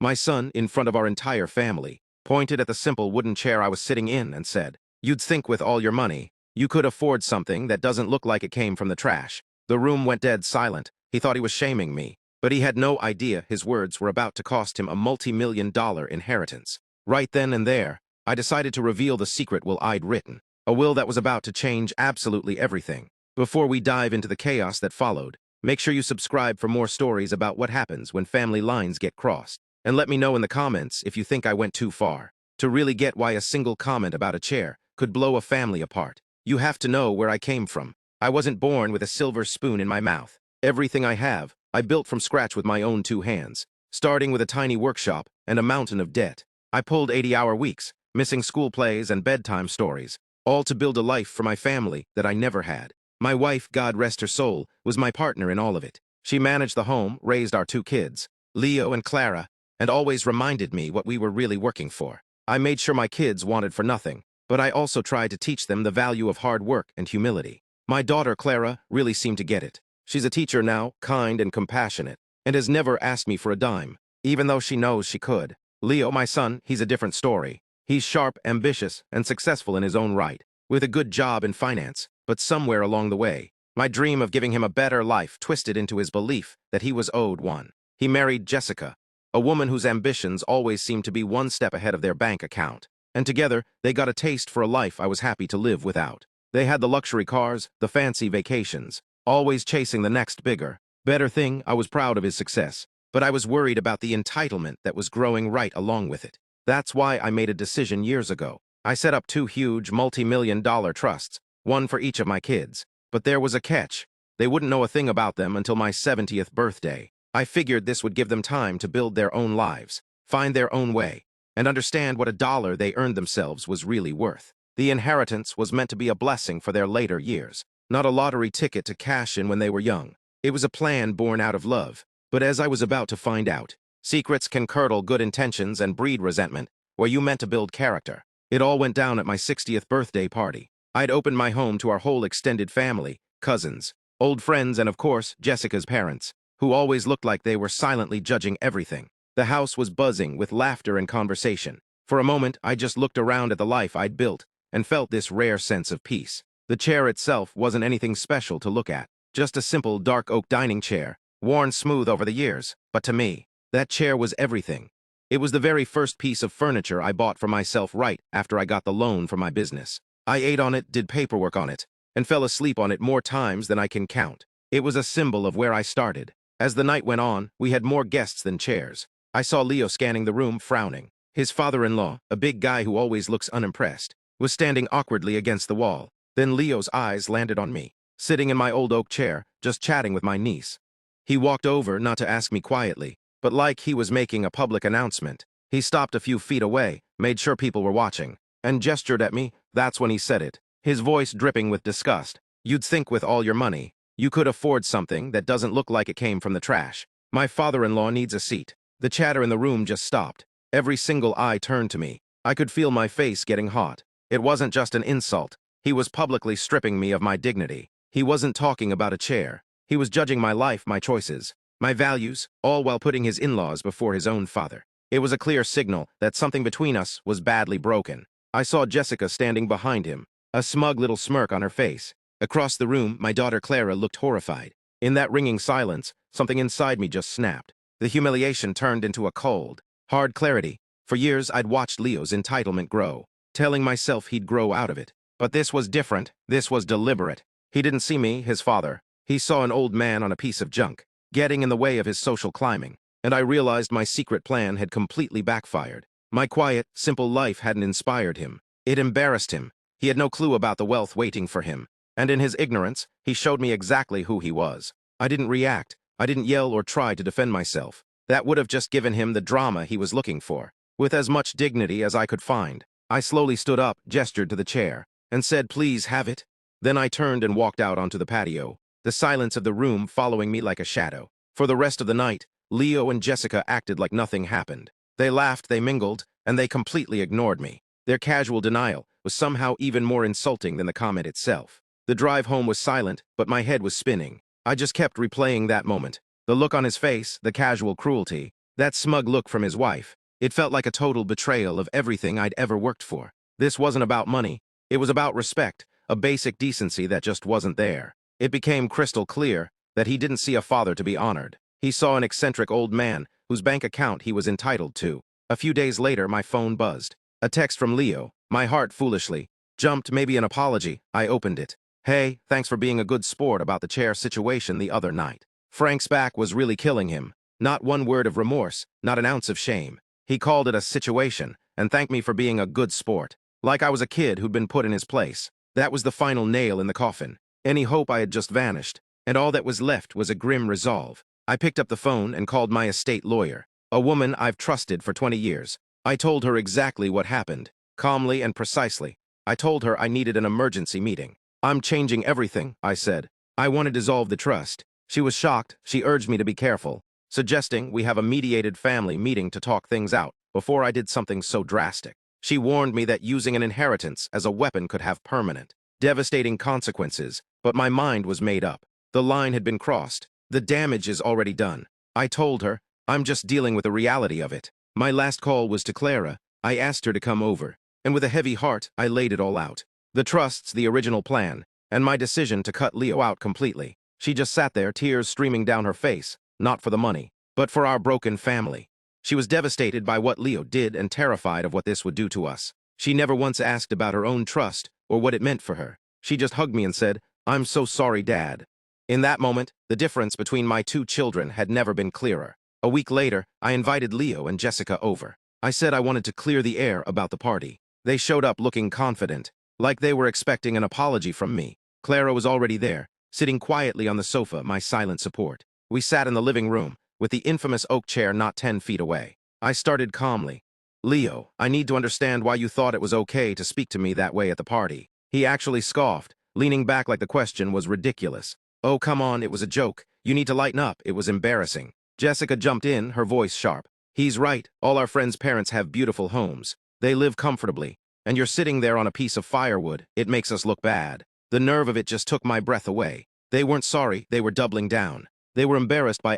My son, in front of our entire family, pointed at the simple wooden chair I was sitting in and said, "You'd think with all your money, you could afford something that doesn't look like it came from the trash." The room went dead silent. He thought he was shaming me, but he had no idea his words were about to cost him a multi-million-dollar inheritance. Right then and there, I decided to reveal the secret will I'd written, a will that was about to change absolutely everything. Before we dive into the chaos that followed, make sure you subscribe for more stories about what happens when family lines get crossed. And let me know in the comments if you think I went too far. To really get why a single comment about a chair could blow a family apart, you have to know where I came from. I wasn't born with a silver spoon in my mouth. Everything I have, I built from scratch with my own 2 hands, starting with a tiny workshop and a mountain of debt. I pulled 80-hour weeks, missing school plays and bedtime stories, all to build a life for my family that I never had. My wife, God rest her soul, was my partner in all of it. She managed the home, raised our 2 kids, Leo and Clara, and always reminded me what we were really working for. I made sure my kids wanted for nothing, but I also tried to teach them the value of hard work and humility. My daughter, Clara, really seemed to get it. She's a teacher now, kind and compassionate, and has never asked me for a dime, even though she knows she could. Leo, my son, he's a different story. He's sharp, ambitious, and successful in his own right, with a good job in finance, but somewhere along the way, my dream of giving him a better life twisted into his belief that he was owed one. He married Jessica, a woman whose ambitions always seemed to be one step ahead of their bank account, and together they got a taste for a life I was happy to live without. They had the luxury cars, the fancy vacations, always chasing the next bigger, better thing. I was proud of his success, but I was worried about the entitlement that was growing right along with it. That's why I made a decision years ago. I set up 2 huge multi-million-dollar trusts, one for each of my kids. But there was a catch. They wouldn't know a thing about them until my 70th birthday. I figured this would give them time to build their own lives, find their own way, and understand what a dollar they earned themselves was really worth. The inheritance was meant to be a blessing for their later years, not a lottery ticket to cash in when they were young. It was a plan born out of love. But as I was about to find out, secrets can curdle good intentions and breed resentment, where you meant to build character. It all went down at my 60th birthday party. I'd opened my home to our whole extended family, cousins, old friends, and of course, Jessica's parents, who always looked like they were silently judging everything. The house was buzzing with laughter and conversation. For a moment, I just looked around at the life I'd built and felt this rare sense of peace. The chair itself wasn't anything special to look at, just a simple dark oak dining chair, worn smooth over the years. But to me, that chair was everything. It was the very first piece of furniture I bought for myself right after I got the loan for my business. I ate on it, did paperwork on it, and fell asleep on it more times than I can count. It was a symbol of where I started. As the night went on, we had more guests than chairs. I saw Leo scanning the room, frowning. His father-in-law, a big guy who always looks unimpressed, was standing awkwardly against the wall. Then Leo's eyes landed on me, sitting in my old oak chair, just chatting with my niece. He walked over, not to ask me quietly, but like he was making a public announcement. He stopped a few feet away, made sure people were watching, and gestured at me. That's when he said it, his voice dripping with disgust. "You'd think with all your money, you could afford something that doesn't look like it came from the trash. My father-in-law needs a seat." The chatter in the room just stopped. Every single eye turned to me. I could feel my face getting hot. It wasn't just an insult. He was publicly stripping me of my dignity. He wasn't talking about a chair. He was judging my life, my choices, my values, all while putting his in-laws before his own father. It was a clear signal that something between us was badly broken. I saw Jessica standing behind him, a smug little smirk on her face. Across the room, my daughter Clara looked horrified. In that ringing silence, something inside me just snapped. The humiliation turned into a cold, hard clarity. For years, I'd watched Leo's entitlement grow, telling myself he'd grow out of it. But this was different. This was deliberate. He didn't see me, his father. He saw an old man on a piece of junk, getting in the way of his social climbing. And I realized my secret plan had completely backfired. My quiet, simple life hadn't inspired him. It embarrassed him. He had no clue about the wealth waiting for him. And in his ignorance, he showed me exactly who he was. I didn't react. I didn't yell or try to defend myself. That would have just given him the drama he was looking for. With as much dignity as I could find, I slowly stood up, gestured to the chair, and said, "Please have it." Then I turned and walked out onto the patio, the silence of the room following me like a shadow. For the rest of the night, Leo and Jessica acted like nothing happened. They laughed, they mingled, and they completely ignored me. Their casual denial was somehow even more insulting than the comment itself. The drive home was silent, but my head was spinning. I just kept replaying that moment. The look on his face, the casual cruelty, That smug look from his wife. It felt like a total betrayal of everything I'd ever worked for. This wasn't about money. It was about respect, a basic decency that just wasn't there. It became crystal clear that he didn't see a father to be honored. He saw an eccentric old man whose bank account he was entitled to. A few days later, my phone buzzed. A text from Leo. My heart foolishly jumped, maybe an apology. I opened it. Hey, thanks for being a good sport about the chair situation the other night. Frank's back was really killing him. Not one word of remorse, not an ounce of shame. He called it a situation and thanked me for being a good sport. Like I was a kid who'd been put in his place. That was the final nail in the coffin. Any hope I had just vanished, and all that was left was a grim resolve. I picked up the phone and called my estate lawyer, a woman I've trusted for 20 years. I told her exactly what happened, calmly and precisely. I told her I needed an emergency meeting. I'm changing everything, I said. I want to dissolve the trust. She was shocked. She urged me to be careful, suggesting we have a mediated family meeting to talk things out before I did something so drastic. She warned me that using an inheritance as a weapon could have permanent, devastating consequences, but my mind was made up. The line had been crossed. The damage is already done. I told her, I'm just dealing with the reality of it. My last call was to Clara. I asked her to come over, and with a heavy heart, I laid it all out. The trusts, the original plan, and my decision to cut Leo out completely. She just sat there, tears streaming down her face, not for the money, but for our broken family. She was devastated by what Leo did and terrified of what this would do to us. She never once asked about her own trust or what it meant for her. She just hugged me and said, I'm so sorry, Dad. In that moment, the difference between my two children had never been clearer. A week later, I invited Leo and Jessica over. I said I wanted to clear the air about the party. They showed up looking confident, like they were expecting an apology from me. Clara was already there, sitting quietly on the sofa, my silent support. We sat in the living room, with the infamous oak chair not 10 feet away. I started calmly. Leo, I need to understand why you thought it was okay to speak to me that way at the party. He actually scoffed, leaning back like the question was ridiculous. Oh, come on, it was a joke. You need to lighten up, it was embarrassing. Jessica jumped in, her voice sharp. He's right, all our friends' parents have beautiful homes. They live comfortably, and you're sitting there on a piece of firewood. It makes us look bad. The nerve of it just took my breath away. They weren't sorry, they were doubling down. They were embarrassed by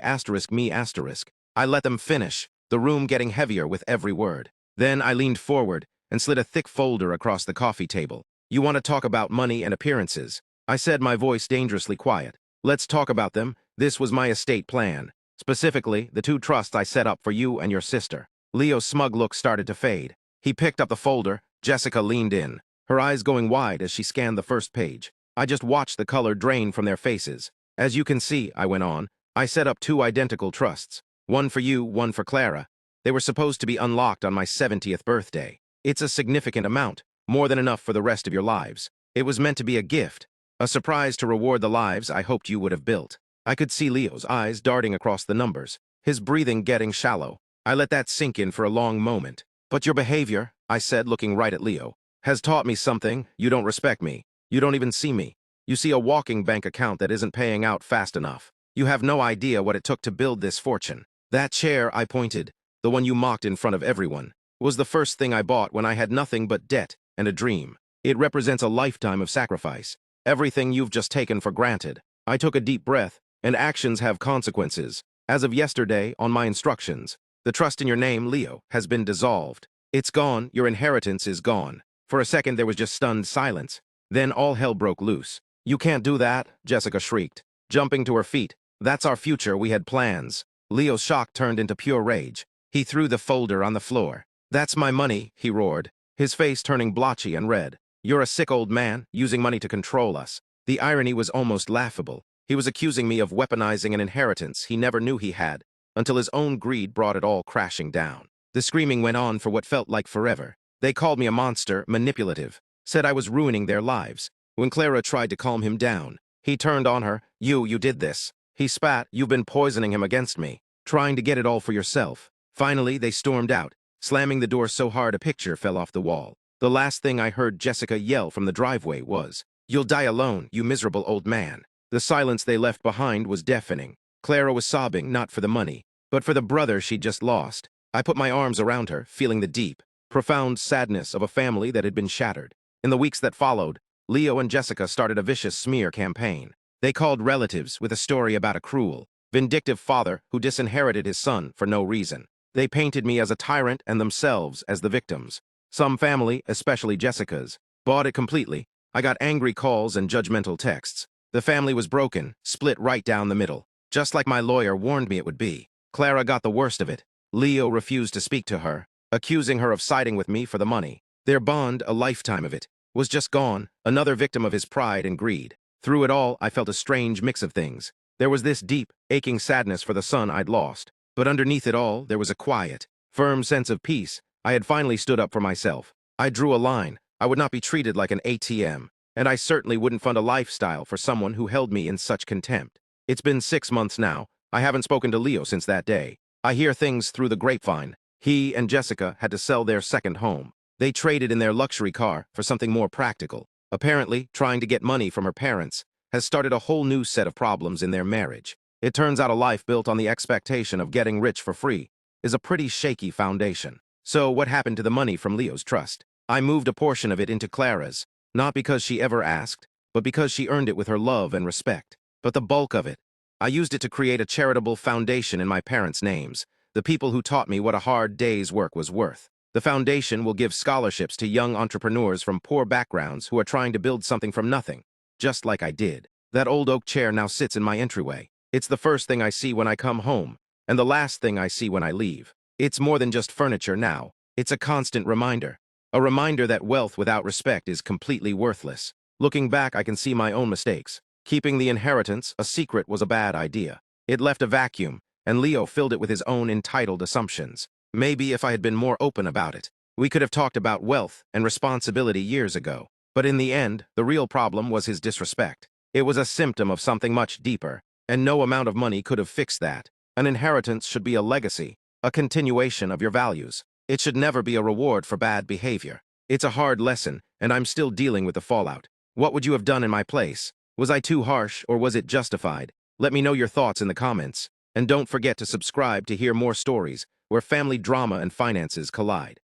me. I let them finish, the room getting heavier with every word. Then I leaned forward and slid a thick folder across the coffee table. You want to talk about money and appearances? I said, my voice dangerously quiet. Let's talk about them. This was my estate plan. Specifically, the two trusts I set up for you and your sister. Leo's smug look started to fade. He picked up the folder. Jessica leaned in, her eyes going wide as she scanned the first page. I just watched the color drain from their faces. As you can see, I went on, I set up two identical trusts. One for you, one for Clara. They were supposed to be unlocked on my 70th birthday. It's a significant amount, more than enough for the rest of your lives. It was meant to be a gift, a surprise to reward the lives I hoped you would have built. I could see Leo's eyes darting across the numbers, his breathing getting shallow. I let that sink in for a long moment. But your behavior, I said, looking right at Leo, has taught me something. You don't respect me. You don't even see me. You see a walking bank account that isn't paying out fast enough. You have no idea what it took to build this fortune. That chair, I pointed, the one you mocked in front of everyone, was the first thing I bought when I had nothing but debt and a dream. It represents a lifetime of sacrifice. Everything you've just taken for granted. I took a deep breath, and actions have consequences. As of yesterday, on my instructions, the trust in your name, Leo, has been dissolved. It's gone, your inheritance is gone. For a second there was just stunned silence. Then all hell broke loose. You can't do that, Jessica shrieked, jumping to her feet. That's our future, we had plans. Leo's shock turned into pure rage. He threw the folder on the floor. That's my money, he roared, his face turning blotchy and red. You're a sick old man, using money to control us. The irony was almost laughable. He was accusing me of weaponizing an inheritance he never knew he had, until his own greed brought it all crashing down. The screaming went on for what felt like forever. They called me a monster, manipulative, said I was ruining their lives. When Clara tried to calm him down, he turned on her. You did this. He spat. You've been poisoning him against me, trying to get it all for yourself. Finally, they stormed out, slamming the door so hard a picture fell off the wall. The last thing I heard Jessica yell from the driveway was, "You'll die alone, you miserable old man." The silence they left behind was deafening. Clara was sobbing, not for the money, but for the brother she'd just lost. I put my arms around her, feeling the deep, profound sadness of a family that had been shattered. In the weeks that followed, Leo and Jessica started a vicious smear campaign. They called relatives with a story about a cruel, vindictive father who disinherited his son for no reason. They painted me as a tyrant and themselves as the victims. Some family, especially Jessica's, bought it completely. I got angry calls and judgmental texts. The family was broken, split right down the middle, just like my lawyer warned me it would be. Clara got the worst of it. Leo refused to speak to her, accusing her of siding with me for the money. Their bond, a lifetime of it, was just gone, another victim of his pride and greed. Through it all, I felt a strange mix of things. There was this deep, aching sadness for the son I'd lost. But underneath it all, there was a quiet, firm sense of peace. I had finally stood up for myself. I drew a line. I would not be treated like an ATM, and I certainly wouldn't fund a lifestyle for someone who held me in such contempt. It's been 6 months now. I haven't spoken to Leo since that day. I hear things through the grapevine. He and Jessica had to sell their second home. They traded in their luxury car for something more practical. Apparently, trying to get money from her parents has started a whole new set of problems in their marriage. It turns out a life built on the expectation of getting rich for free is a pretty shaky foundation. So what happened to the money from Leo's trust? I moved a portion of it into Clara's, not because she ever asked, but because she earned it with her love and respect. But the bulk of it, I used it to create a charitable foundation in my parents' names, the people who taught me what a hard day's work was worth. The foundation will give scholarships to young entrepreneurs from poor backgrounds who are trying to build something from nothing, just like I did. That old oak chair now sits in my entryway. It's the first thing I see when I come home, and the last thing I see when I leave. It's more than just furniture now. It's a constant reminder. A reminder that wealth without respect is completely worthless. Looking back, I can see my own mistakes. Keeping the inheritance a secret was a bad idea. It left a vacuum, and Leo filled it with his own entitled assumptions. Maybe if I had been more open about it, we could have talked about wealth and responsibility years ago. But in the end, the real problem was his disrespect. It was a symptom of something much deeper, and no amount of money could have fixed that. An inheritance should be a legacy, a continuation of your values. It should never be a reward for bad behavior. It's a hard lesson, and I'm still dealing with the fallout. What would you have done in my place? Was I too harsh, or was it justified? Let me know your thoughts in the comments. And don't forget to subscribe to hear more stories where family drama and finances collide.